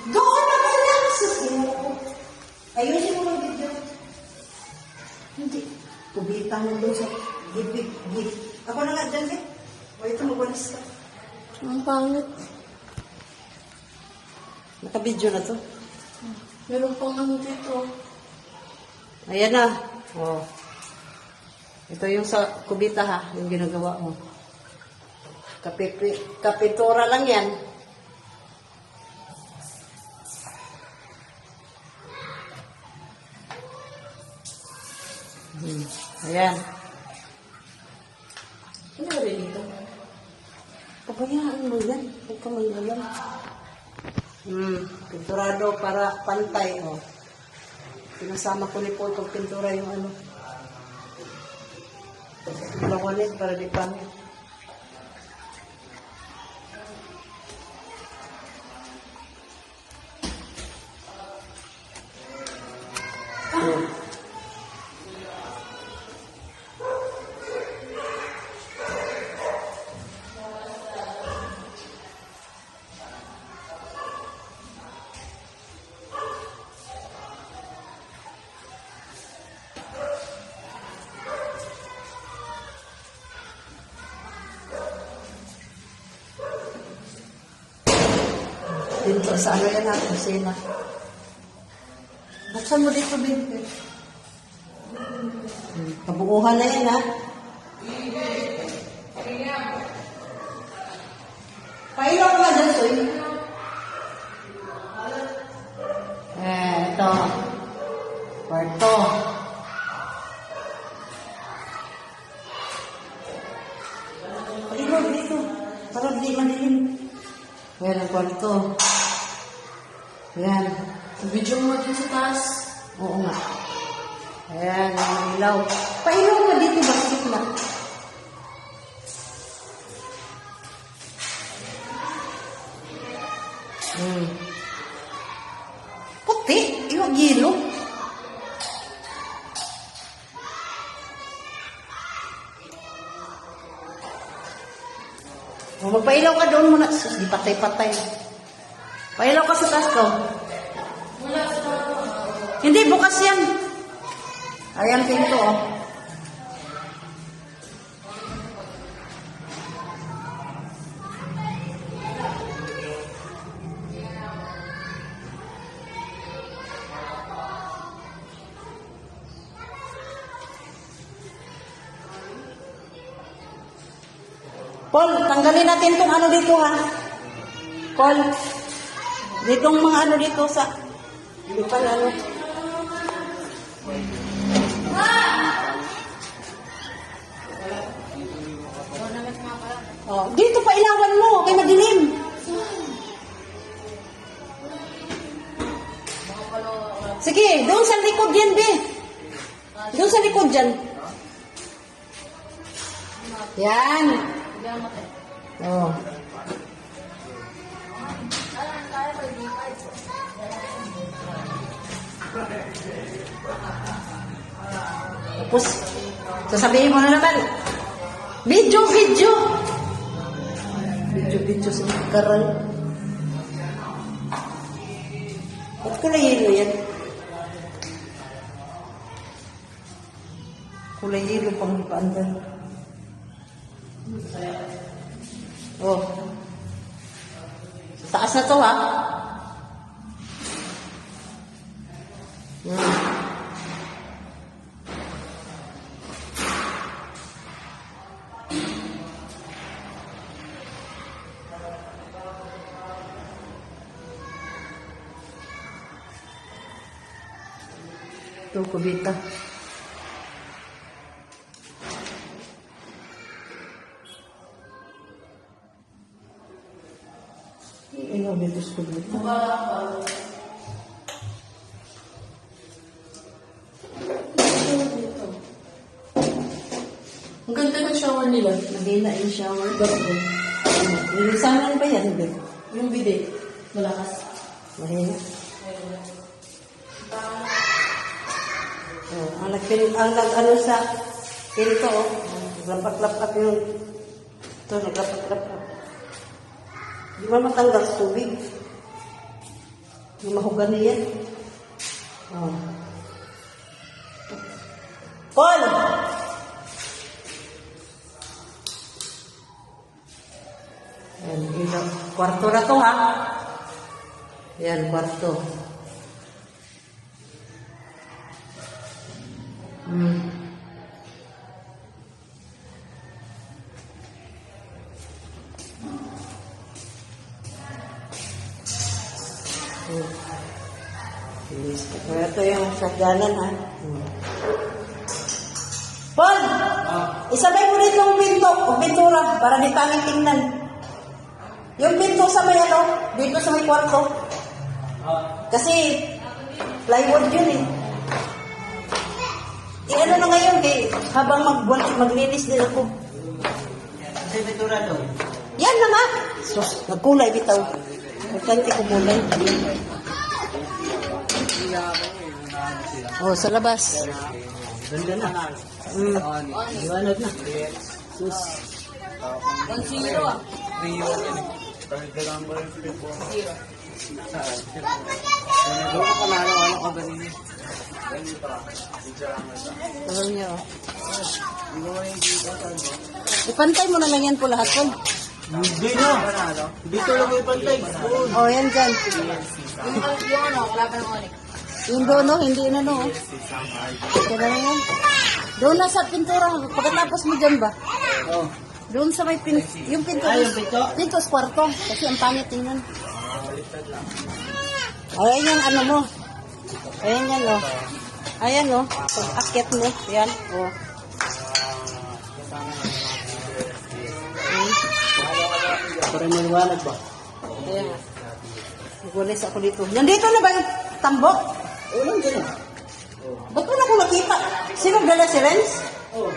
Doon na ka lang! Ayusin mo ng video. Hindi. Kubita mo doon sa gibig. Ako na nga dyan eh. O ito, magwalis ka. Ang pangit. Naka-video na to. Meron pang ano dito. Ayan na. Oh. Ito yung sa kubita ha, yung ginagawa mo. Kapitura lang yan. Ayan. Ano ba rin dito? Pabayaan mo yan. Huwag ka mag-alam. Pinturado para pantay. Oh. Pinasama ko ni Paul pag pintura yung ano. Lawanin para di pangit. Dito sa ano yan ha, kusina. Buksan mo dito, baby. Kabuuhan na yan ha. Pailaw ko nga dyan, Soy. Ito. Kwarto. Pailaw dito. Para di madilim. Ayan ang kwarto. Ayan. Video mo dito sa taas. Oo nga. Ayan, ang ilaw. Pailaw ka dito, bakit na? Puti, yung gilo. O, magpailaw ka doon muna. Sus, di patay-patay. Pailaw ka sa taas ko. Wala sa Hindi, bukas yan. Ayan pinto, oh. Paul, tanggalin natin itong ano dito, ha? Paul, ditong mga ano dito sa... Hindi pa ano. Oh, dito pa ilawan mo, kay madilim. Sige, doon sa likod yan, be. Doon sa likod dyan. Yan. Oh. Tapos, sasabihin mo na naman, video sa karal. Ba't kulay yelo yan? Kulay yelo pang paandan. Oh. Taas na to, ha? Ito, kubita. Ayaw dito sa kubita. Ang ganda ng shower nila. Maganda yung shower. Ilisanan ba yan? Yung bidet. Malakas. Mahina. Oh, ang nag-ano sa pinto, oh. Lapak-lapak yung ito, naglapak-lapak. Di ba matanggal sa tubig? Yung mahugan niya. Oh. Paul! Yan, ilaw. Kwarto na to, ha? Yan, kwarto. Ito yung sagdanan, ha? Paul! Isabay mo dito yung pinto o pintura para di tanging tingnan. Yung pinto sa may ano, dito sa may kwarto. Kasi plywood yun eh. Ano na ngayon habang maglinis din ako. Sa pintura doon. Yan na nga. Sus, nagkulay bitaw. Nagkanti ko kulay. Oh, sa labas. Ganda na. Liwanag na. Sus. 1-0 ah. 0. Doon ko nalawa ka ba niya? Tawag niya, oh. Ipantay mo na lang yan po lahat, Paul. Hindi na. Dito lang may pantay. Oh, yan dyan. Yung ano, wala pa ng onyx. Yung doon, no? Hindi na, no? Ito na lang yan. Doon na sa pintura. Pagkatapos mo dyan ba? Oh. Doon sa may yung pinto. Yung pinto? Pinto sa kwarto. Kasi ang pangit tingnan. Ayan yung ano mo. Ayan yan, oh. Ayan, oh. Pag-akit mo. Yan, oh. Para maliwanag ba? Ayan. Nagulis ako dito. Nandito na ba yung tambok? Oo lang dyan. Ba't mo na ako nakita? Sino dala si Renz? Oh.